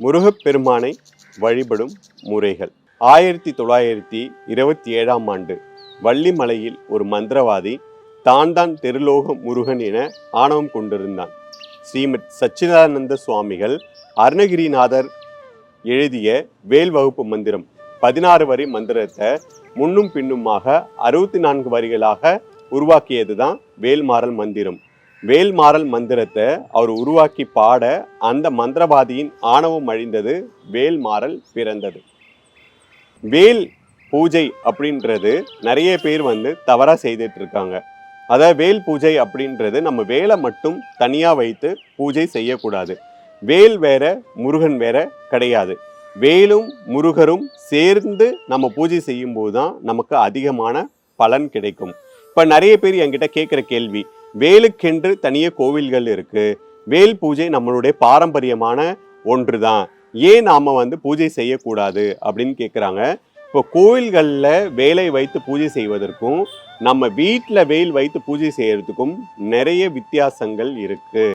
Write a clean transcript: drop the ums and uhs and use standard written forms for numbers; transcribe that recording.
முருகப்பெருமானை வழிபடும் முறைகள். 1927ஆம் ஆண்டு வள்ளிமலையில் ஒரு மந்திரவாதி தான் திருலோக முருகன் என ஆணவம் கொண்டிருந்தான். ஸ்ரீமத் சச்சிதானந்த சுவாமிகள் அருணகிரிநாதர் எழுதிய வேல் வகுப்பு மந்திரம் 16 வரி மந்திரத்தை முன்னும் பின்னுமாக 64 வரிகளாக உருவாக்கியது தான் வேல்மாறல் மந்திரம். வேல்மாறல் மந்திரத்தை அவர் உருவாக்கி பாட அந்த மந்திரவாதியின் ஆணவம் அழிந்தது, வேல்மாறல் பிறந்தது. வேல் பூஜை அப்படின்றது நிறைய பேர் தவறா செய்துட்டு இருக்காங்க. அதாவது வேல் பூஜை அப்படின்றது நம்ம வேலை மட்டும் தனியா வைத்து பூஜை செய்யக்கூடாது. வேல் வேற முருகன் வேற கிடையாது. வேலும் முருகரும் சேர்ந்து நம்ம பூஜை செய்யும் போதுதான் நமக்கு அதிகமான பலன் கிடைக்கும். இப்ப நிறைய பேர் என்கிட்ட கேட்கிற கேள்வி, வேலுக்கென்று தனிய கோவில்கள் இருக்கு, வேல் பூஜை நம்மளுடைய பாரம்பரியமான ஒன்றுதான், ஏன் நாம பூஜை செய்யக்கூடாது அப்படின்னு கேட்குறாங்க. இப்போ கோவில்களில் வேலை வைத்து பூஜை செய்வதற்கும் நம்ம வீட்டில் வேல் வைத்து பூஜை செய்யறதுக்கும் நிறைய வித்தியாசங்கள் இருக்கு.